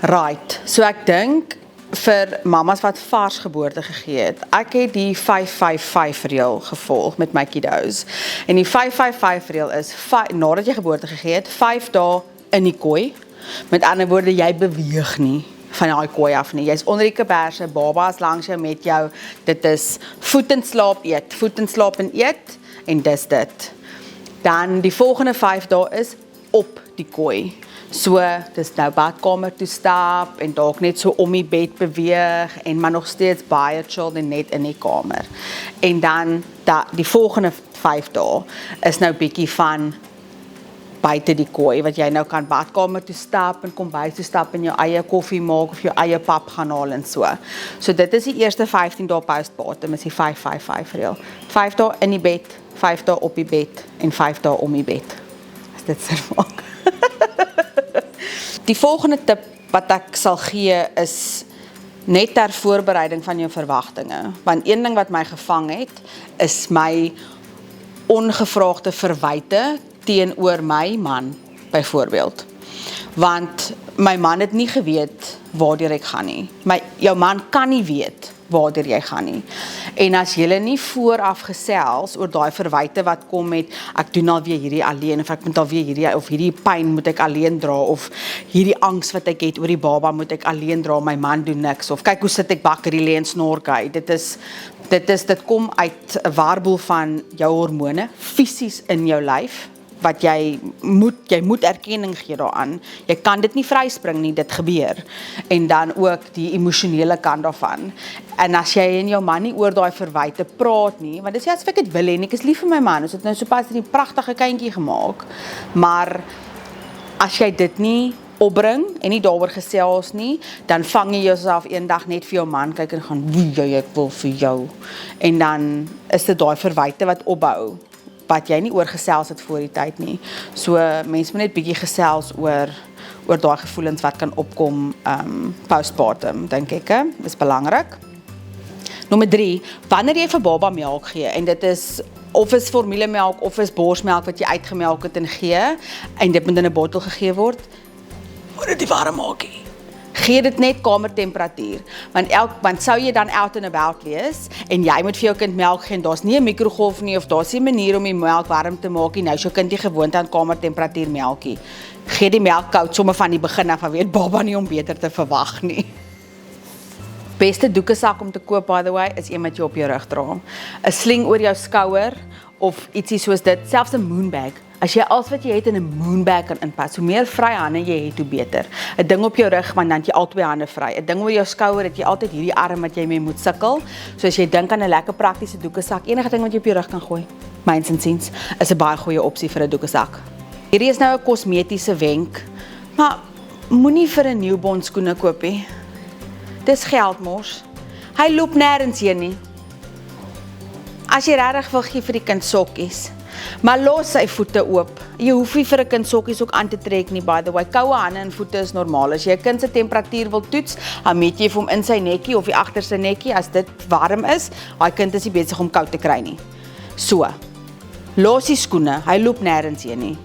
Right, so ek dink vir mamas wat vars geboorte gegee het, ek het die 5-5-5 reël gevolg met my kiddos. En die 5-5-5 reël is, nadat jy geboorte gegee het, 5 dae in die kooi. Met ander woorde, jy beweeg nie van daai kooi af nie. Jy's onder die kuberse, baba is langs jou met jou. Dit is voet in slaap eet, voet in slaap en eet, en dis dit. Dan die volgende 5 dae is op die kooi. So, dis nou badkamer toe stap en dalk net so om die bed beweeg en maar nog steeds baie chill en net in die kamer. En dan die volgende 5 dae is nou bietjie van buite die kooi, wat jy nou kan badkamer toe stap en kombuis toe stap en jou eie koffie maak of jou eie pap gaan haal en so. So dit is die eerste 15 dae postpartum, is die 5-5-5 reël. 5 dae in die bed, 5 dae op die bed en 5 dae om die bed. As dit sin maak. Die volgende tip wat ek sal gee is net ter voorbereiding van jou verwagtinge. Want een ding wat my gevang het, is my ongevraagde verwyte teenoor my man, byvoorbeeld. Want my man het nie geweet waardeur ek gaan nie. Jou man kan nie weet waardeur jy gaan nie. En as jy nie vooraf gesels oor daai verwyte wat kom met, ek doen alweer hierdie alleen, of ek moet alweer hierdie pyn moet ek alleen dra, of hierdie angs wat ek het oor die baba moet ek alleen dra, my man doen niks, of kyk hoe sit ek bakkerie lê en snork hy. Dit kom uit 'n warboel van jou hormone, fisies in jou lyf, wat jy moet erkenning gee daaraan. Jy kan dit nie vryspring nie, dit gebeur. En dan ook die emosionele kant daarvan. En as jy en jou man nie oor daai verwyte praat nie, want dis asof ek dit wil hê, ek is lief vir my man, ons het nou sopas 'n pragtige kindjie gemaak, maar as jy dit nie opbring en nie daaroor gesels nie, dan vang jy jouself eendag net vir jou man kyk en gaan, woei, ek wil vir jou. En dan is dit daai verwyte wat opbou, wat jy nie oor gesels het voor die tyd nie. So, mense moet net bietjie gesels oor daai gevoelens wat kan opkom postpartum, dink ek, dis belangrik. Nommer 3, wanneer jy vir baba melk gee, en dit is of is formulemelk of is borsmelk wat jy uitgemelk het en gee, en dit moet in 'n bottel gegee word, moet dit nie warm maak nie. Gee dit net kamertemperatuur, want sou jy dan out and about wees, en jy moet vir jou kind melk gee, en daar's nie 'n mikrogolf nie, of daar's nie 'n manier om die melk warm te maak nie, nou is jou kind nie gewoond aan kamertemperatuur melkie. Gee die melk koud, sommer van die begin af, weet baba nie om beter te verwag nie. Beste doekesak om te koop, by the way, is een wat jy op jou rug dra. 'n Sling oor jou skouer, of ietsie soos dit, selfs 'n moonbag. As jy alles wat jy het in 'n moonbag kan inpas, hoe meer vry hande jy het, hoe beter. 'n Ding op jou rug, want dan het jy al 2 hande vry. 'n Ding oor jou skouer, het jy altyd hierdie arm wat jy mee moet sukkel. So as jy dink aan 'n lekker praktiese doekesak, enige ding wat jy op jou rug kan gooi, myns insiens, is 'n baie goeie opsie vir 'n doekesak. Hierdie is nou 'n kosmetiese wenk, maar moenie vir 'n newborn skoene koop nie. Dis geldmors. Hy loop nêrens heen nie. As jy regtig wil gee vir die kind sokkies, maar los sy voete oop. Jy hoef nie vir 'n kind sokkies ook aan te trek nie, by the way. Koue hande en voete is normaal. As jy 'n kind se temperatuur wil toets, dan meet jy vir hom in sy nekkie of die agterste nekkie. As dit warm is, daai kind is nie besig om koud te kry nie. So, los die skoene, hy loop nêrens heen nie.